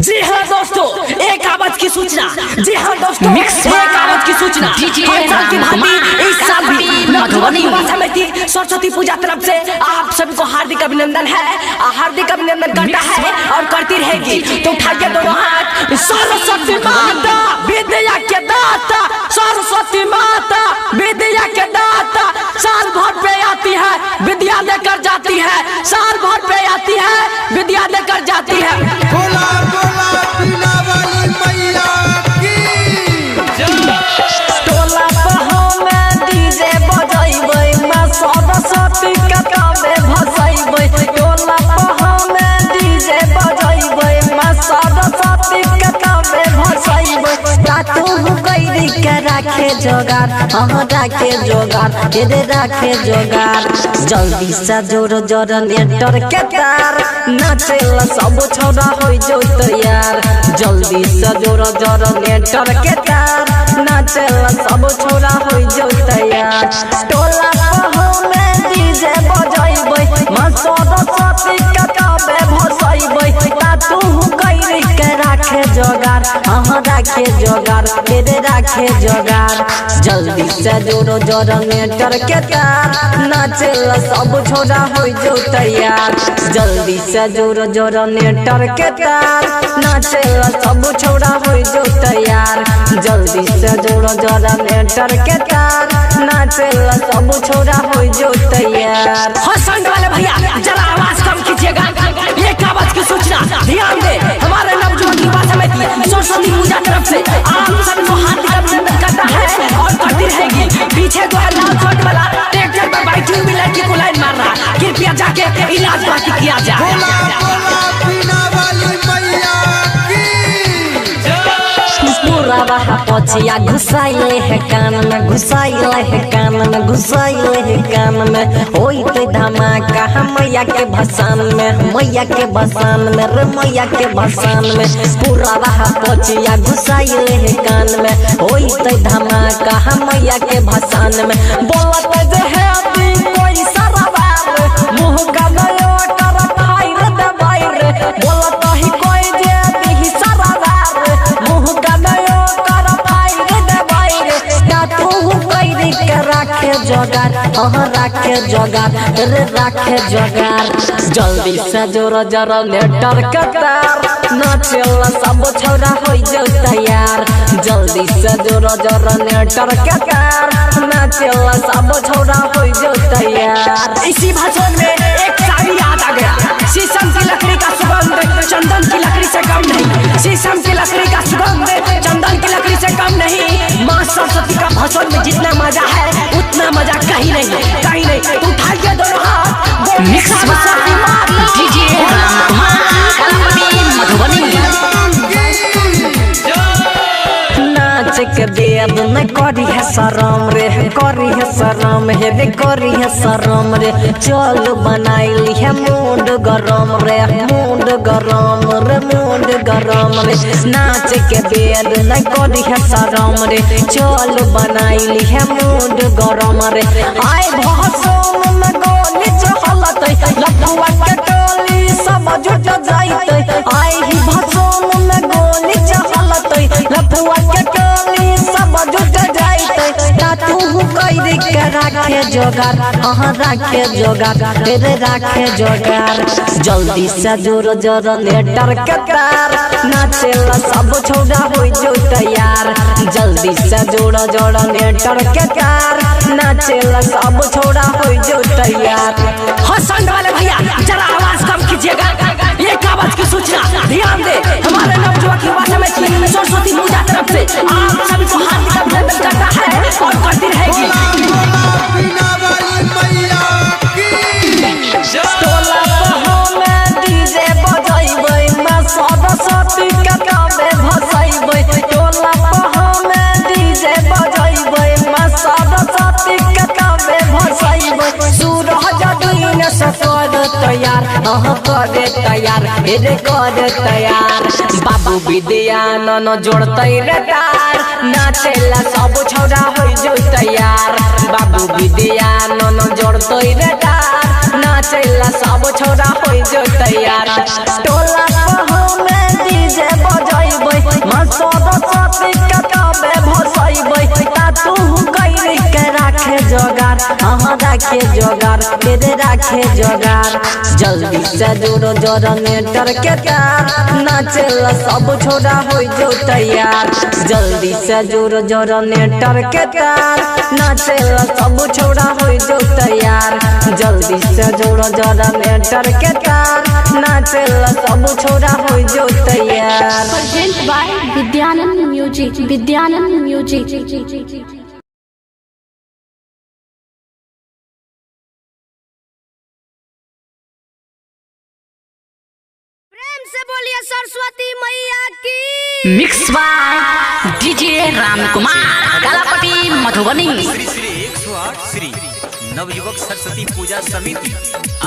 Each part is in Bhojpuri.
जी हाँ दोस्तों, एक आवाज की सूचना। जी हाँ दोस्तों, एक आवाज की सूचना। हर साल की भांति इस साल भी मधुबनी युवा समिति सरस्वती पूजा तरफ से आप सभी को हार्दिक अभिनंदन है, हार्दिक अभिनंदन करता है और करती रहेगी। तो उठाइए दोनों हाथ। सरस्वती माता विद्या के दाता, सरस्वती माता विद्या के दाता, साल भर पे आती है विद्या देकर जाती है, साल भर पे आती है विद्या देकर जाती है। बोला बोला बीना वाली मैया की टोला पर में डीजे बजाइबै, मैं सरस्वती के कामे भसाइबै। टोला पर में डीजे बजाइबै, मैं सरस्वती के कामे भसाइबै। तू कैरी के राखे जोगार, हम राखे जोगार, तेरे राखे जोगार। जल्दी से जोर जोर नेटर के तार, नाचेला सब छोड़ा हो जो तैयार। जल्दी से जोर जोर नेटर के तार, नाचेला सब छोड़ा हो जो तैयार। टोला पर में डीजे बजाइबै, मैं सरस्वती के कामे भसाइबै। तू कैरी के राखे जोगार, हम राखे जोगार, तेरे राखे जोगार। जल्दी से जोरो जोरो नेटर के तार, नाचेला सब छोड़ा हो जो तैयार। जल्दी से जोरो जोरो नेटर के तार, नाचेला सब छोड़ा हो जो तैयार। जल्दी से जोरो जोरो नेटर के तार, नाचेला सब छोड़ा हो जो तैयार। हसन वाले भैया जरा आवाज कम कीजिएगा। एक आवाज की सूचना, ध्यान दे। हमारे नवजुवक युवा समिति सरस्वती पूजा तरफ से आप सभी को हार्दिक अभिनंदन करता है और करती रहेगी। पीछे जो है लाल शर्ट वाला ट्रैक्टर पर बैठी हुई लड़की को लाइन मार रहा, कृपया जाके इलाज बाकी किया जाए। बोला बोला बीना वाली मैया की पूरा वहा पछिया घुसाइले है कान में, घुसाइले है कान में, घुसाइले है कान में। होई ते धमाका मैया के भसान में, मैया के भसान में, रे मैया के भसान में। पूरा वहा पछिया घुसाइले है कान में, होई ते धमाका मैया के भसान में। बोलत जे है अभी कोई सरवार, मुंह का नयो कर फाइर दे बाइर। बोलत ही कोई जे अभी सरवार, मुंह का नयो कर फाइर दे बाइर। ना तू कैरी के राखे जोगार, हाँ राखे जोगार, रे राखे जोगार। जल्दी से जोर जोर नेटर के तार, नाचेला सब छोड़ा हो जो तैयार। जल्दी से जोर जोर नेटर के तार, नाचेला सब छोड़ा हो जो तैयार। इसी भाषण में एक शायरी याद आ गया। शीशम की लकड़ी का सुगंध चंदन की लकड़ी से कम नहीं, शीशम की लकड़ी का सुगंध चंदन की लकड़ी से कम नहीं। माँ सरस्वती का भाषण में जितना मजा है उतना मजा कहीं नहीं, कहीं नहीं। तो उठाइए दोनों हाथ। सरस्वती माँ नाच के देव न करी है शरम रे, करी है शरम हे रे, करी है शरम रे। चल बनाइली है मूड गरम रे, मूड गरम रे, मूड गरम रे। नाच के देव न करी है शरम रे, चल बनाइली है मूड गरम रे। आए भाषण में गोली चहलतै, लफुआ के टोली सब जुट जाइतै। आए ही भाषण में गोली चहलतै, लफुआ के टोली सब जुट जाइतै। ता तू कैरी के राखे जोगार, हाँ राखे जोगार, तेरे राखे जोगार। जल्दी से जोर जोर नेटर के तार, नाचेला सब छोड़ा हो जो तैयार। जल्दी से जोर जोर नेटर के तार, नाचेला सब छोड़ा हो जो तैयार। हसन वाले भैया जरा आवाज कम कीजिएगा। एक आवाज की सूचना, ध्यान दे। हमारे नवजुवक युवा समिति सरस्वती पूजा तरफ से आप सभी को हार्दिक अभिनंदन करता है और करती रहेगी। बीना वाली मैया की टोला पर में डीजे बजाइबै, मैं सरस्वती के कामे भसाइबै। टोला पर में डीजे बजाइबै, मैं सरस्वती के कामे भसाइबै। सूरज दिन से कर तैयार, हाँ कर तैयार, रे कर तैयार। बाबू विद्या न जोड़तै रे तार, नाचेला सब छोड़ा हो जो तैयार। बाबू विद्या न जोड़तै रे तार, नाचेला सब छोड़ा हो जो तैयार। टोला पर में डीजे राखे जोगार तेरे राखे जोगार। जल्दी से जोड़ो जनरेटर के तार नाचेला सब छोड़ा हो जो तैयार। जल्दी से जोड़ो जनरेटर के तार नाचेला सब छोड़ा हो जो तैयार। जल्दी से जोड़ो जनरेटर के तार नाचेला सब छोड़ा हो जो तैयार। Present by Vidyanand music, Vidyanand music. प्रेम से बोलिए सरस्वती मैया की। Mix by DJ Ram Kumar Kalapatti Madhubani. Shri Shri 108 Shri Navyuvak Saraswati Puja Samiti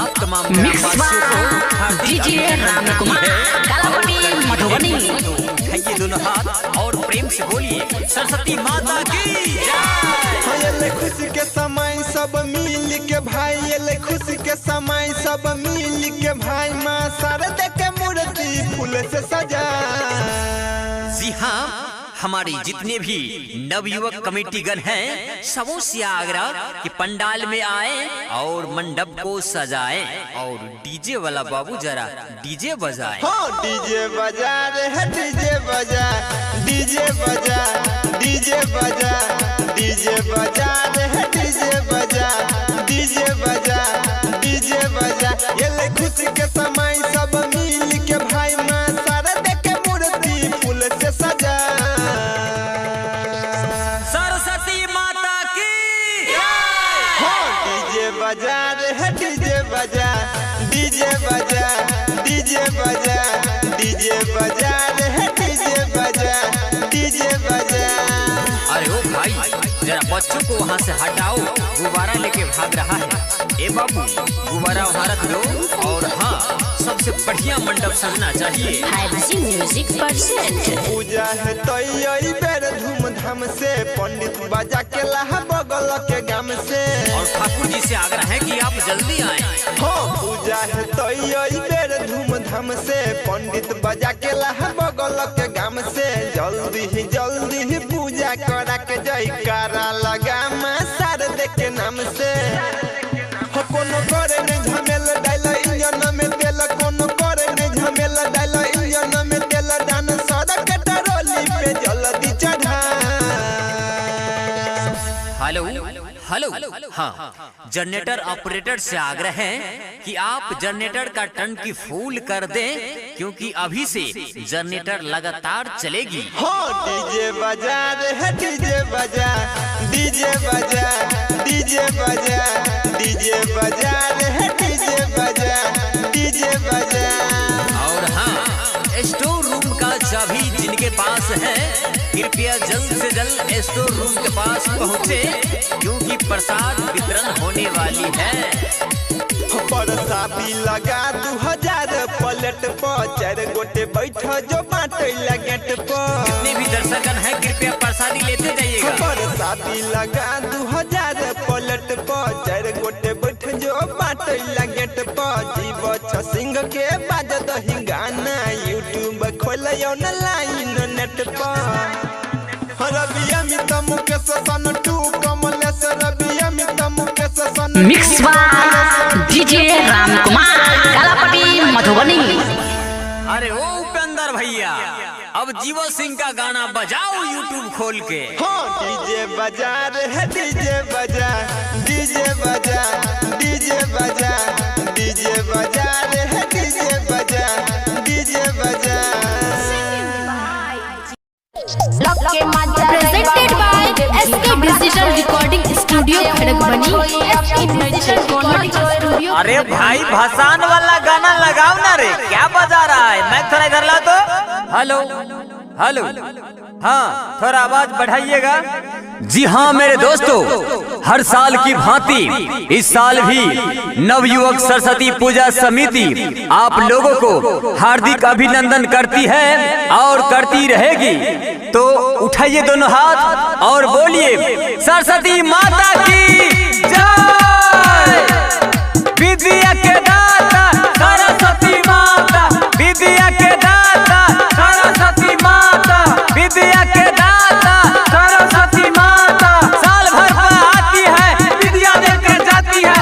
आप तमाम mix by DJ Ram Kumar Kalapatti Madhubani. उठाइए दोनों हाथ और प्रेम से बोलिए सरस्वती माता की जय। ये खुशी के समय सब मिल के भाई, ये खुशी के समय सब मिल के भाई, माँ शारदा के मूर्ति फूल से सजा। जी हाँ, हमारे जितने भी नवयुवक कमेटी गण हैं सबों से आग्रह कि पंडाल में आए और मंडप को सजाएं और डीजे वाला बाबू जरा डीजे बजाए। हाँ डीजे बजा रे है डीजे बजा, डीजे बजा, डीजे बजा, डीजे बजा रे है डीजे बजा, डीजे बजा, डीजे बजा। ये खुशी के समय सब मिल के भाई, माँ शारदा के मूर्ति फूल से सजा। सरस्वती माता की हाँ डीजे बजा रे है डीजे बजा, डीजे बजा, डीजे बजा, डीजे बजा रे है डीजे बजा, डीजे बजा। अरे ओ भाई जरा बच्चों को वहाँ से हटाओ, गुब्बारा लेके भाग रहा है। ए बाबू गुब्बारा वहाँ रख दो और हाँ सबसे बढ़िया मंडप सजना चाहिए। 5G music percent. पूजा है तो यही बेर धूमधाम से, पंडित बजा के लहा बगल के गाम से। और ठाकुर जी से आग्रह है कि आप जल्दी आएं। हाँ पूजा है तो यही बेर धूमधाम से, पंडित बजा के लहा बगल के गाम से। जल्दी ही पूजा करा के जयकारा लगा माँ शारदा के नाम से। कोनो करे नहीं झमेल डाल इंजन में तेल, कोनो करे नहीं झमेल डाल इंजन में तेल, डान सड़क टरोली पे जल्दी चढ़ा। हेलो हेलो हाँ जनरेटर ऑपरेटर से आग्रह है कि आप जनरेटर का टंकी फुल कर दें क्योंकि अभी से जनरेटर लगातार चलेगी। हाँ डीजे बजा रे है डीजे बजा, डीजे बजा, डीजे बजा, डीजे बजा रे है डीजे बजा, डीजे बजा। और हाँ स्टोर रूम का चाबी जिनके पास है कृपया जल्द से जल्द स्टोर रूम के पास पहुँचे क्योंकि प्रसाद वितरण होने वाली है। परसादी लगा 2000 पलट पर, 4 गोटे बैठ जो बाटे गेट पर। जितने भी दर्शकगण हैं कृपया प्रसादी लेते जाइएगा। परसादी लगा 2000 पलट पर, 4 गोटे बैठ जो बाटे गेट पर। जीव सिंह के बाज दही गाना यूट्यूब खोल ऑनलाइन नेट पर। रबिया मित मुकेश सन टू कमलेश, रबिया मित मुकेश सन mix by DJ Ram Kumar Kalapatti Madhubani. अरे ओ उपेंद्र भैया अब जीवा सिंह का गाना बजाओ यूट्यूब खोल के। हाँ डीजे बजा रे है डीजे बजा, डीजे बजा, डीजे बजा, डीजे बजा रे है डीजे बजा, डीजे बजा। Presented by SK digital recording studio Kharagpur, SK digital recording studio. अरे भाई भसान वाला गाना लगाओ ना रे, क्या बजा रहा है? मैं थोड़ा इधर ला तो। हेलो हेलो हाँ थोड़ा आवाज बढ़ाइएगा। जी हाँ मेरे दोस्तों, हर साल की भांति इस साल भी नवयुवक सरस्वती पूजा समिति आप लोगों को हार्दिक अभिनंदन करती है और करती रहेगी। तो उठाइए दोनों हाथ और बोलिए सरस्वती माता की जय। विद्या के दाता सरस्वती माता, विद्या के दाता सरस्वती माता, विद्या के दाता सरस्वती माता। साल भर पर आती है विद्या देकर जाती है,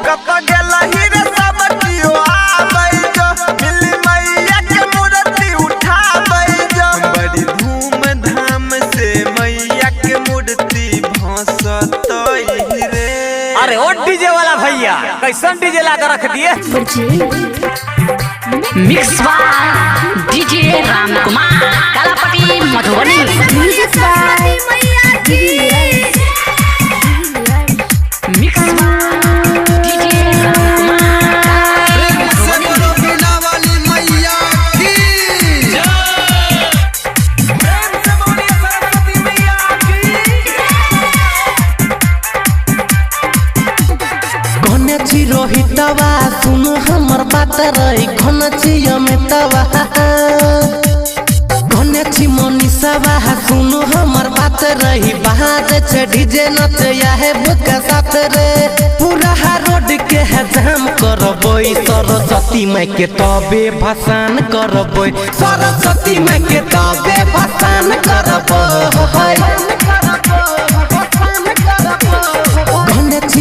कत गेलही रे सब कियो आबै जो मिली मैया के मूर्ति उठाबै जो बड़ी धूमधाम से मैया के मूर्ति भसतई रे। अरे ओ डीजे वाला भैया कैसन डीजे ला कर रख दिए। Mix by DJ Ram Kumar Kalapati Madhubani. Music by मैया की मिक्स बाय डीजे राम रोहितवा सुनो हमर बात रही घनची अमितवा घनची मनीषवा सुनो हमर बात रही बाहर से डीजे नच है बुक साथ रे पूरा रोड के है जाम करबोई सरस्वती माई के तबे भसान करबोई सरस्वती माई के तबे भसान करबोई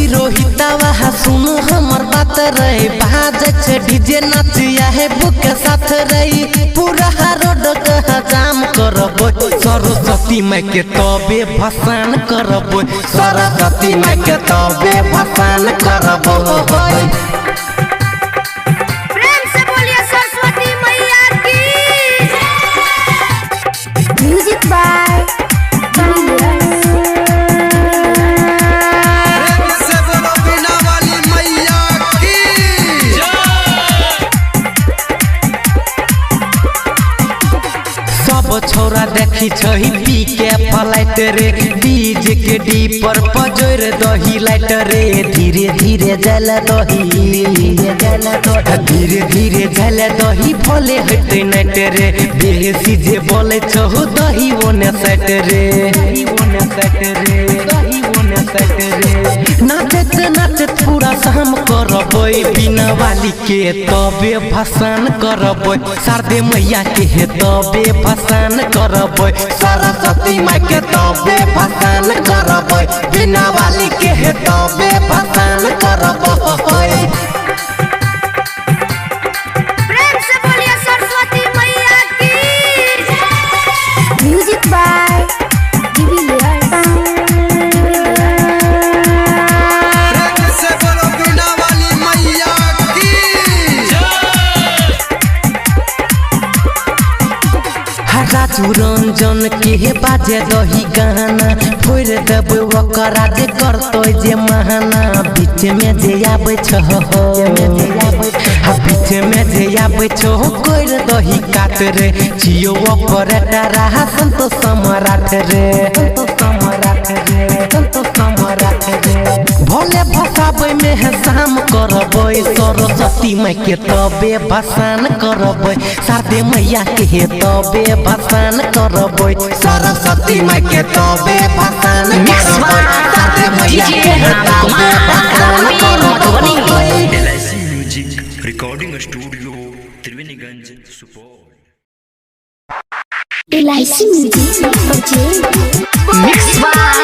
रोहितवा सुनो हमर बात रही बाज से डीजे नचिया है बुक साथ रही पूरा रोड का जाम करबो सरस्वती माई के तबे भसान करबो सरस्वती माई के तबे भसान करबो। प्रेम से बोलिए सरस्वती मैया की। म्यूजिक बाय छोरा देखी छही पी के फ्लाइट रे डीजे के डी पर पजोर दही लाइट रे धीरे धीरे जल दही धीरे धीरे जल दही भोले हटे नाइट रे बेसी जे बोले छहु दही ओने सेट रे नाचत नाचत पूरा शाम करबोई बिना वाली के तबे भसान करबोई शारदे मैया के तबे भसान करबोई सरस्वती माई के तबे भसान करबोई बिना वाली के तबे भसान करबोई। प्रेम से बोलिए सरस्वती मैया की। म्यूजिक बाय राजू रंजन के बाजे दही गाना फोड़ देब ओकरा जे करतो जे महाना बीच में जे आबै छ बीच में जे आबै छ कोर दही काट रे जियो ऑपरेटर रहा संतो सम्राट रे भोले भसाबै में है शाम करबै सरस्वती माई के तबे भसान करबै शारदे मैया के तबे भसान करबै सरस्वती माई के तबे भसान करबै शारदे मैया के तबे भसान करबै। LIC music recording studio Triveniganj Supaul. LIC music mix by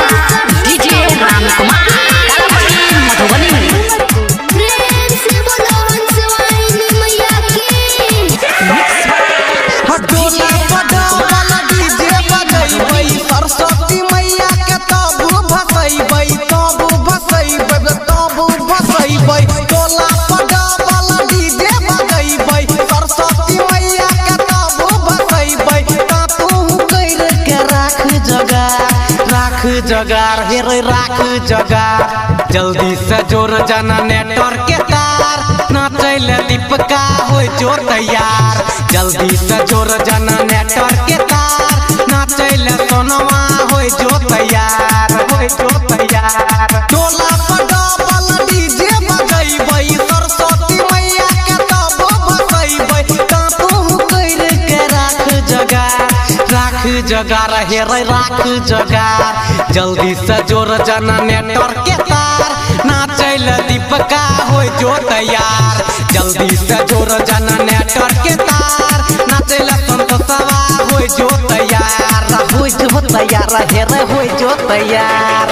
DJ Ram Kumar Kalapati Madhubani. प्रेम से बोलो हंसवानी मैया की। हटोला बड़ा वाला डीजे बजैबै सरस्वती मैया के तबु भसैबै टोला बड़ा वाला डीजे बजैबै सरस्वती मैया के तबु भसैबै ता तू कैर के राख जगार हे रे राख जगार जल्दी से जोर जाना नेटवर्क के तार नाचैल दीपका हो जो तैयार जल्दी से जोर जाना नेटवर्क के तार नाचैल सोनवा हो जो तैयार टोला पर डबल डीजे बजैबै सरस्वती मैया के तब भसैबै ता तू कैर के राख जगार हे रे राख जगार जल्दी से जोर जाना नेटवर्क के तार नाचैल दीपका हो जो तैयार जल्दी से जोर जाना नेटवर्क के तार नाचैल संतोषवा हो जो तैयार हे रे हो जो तैयार।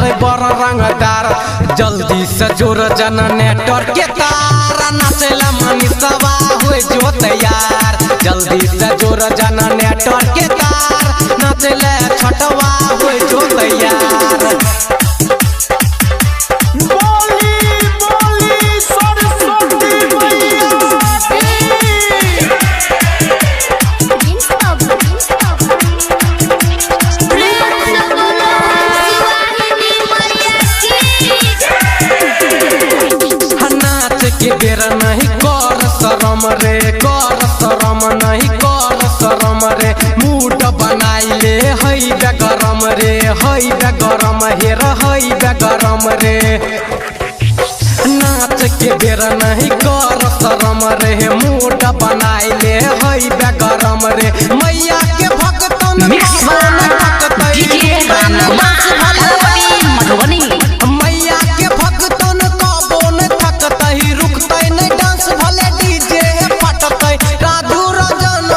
रे बड़ रंगदार जल्दी से जोर जना नेटवर्क के तार नाचेला मनीषवा हो जो तैयार जल्दी से जोर जना नेटवर्क के तार नाचेला छठवा हो जो तैयार के बेर नहीं कर शरम रे कर शरम नहीं कर शरम रे मूड बनाइले हई बेगरम रे हई बेगरम हेर हई बेगरम रे नाच के बेर नहीं कर शरम रे मूड बनाइले हई बेगरम रे मैया के भक्तन मधुबनी मैया के भक्तन कबो न थकतही रुकतै नहीं डांस भले डीजे फटतै राधु रंजन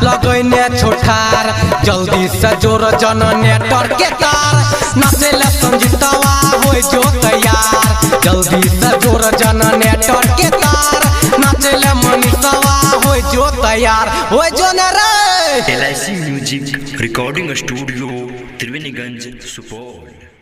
लगैने छोठार जल्दी से जोर जन नेटवर्क के तार नाचेला संजीतवा हो जो तैयार जल्दी से जोर जन नेटवर्क के तार नाचेला मनीषवा हो जो तैयार हो जो न रे LIC music recording studio Triveniganj Supaul.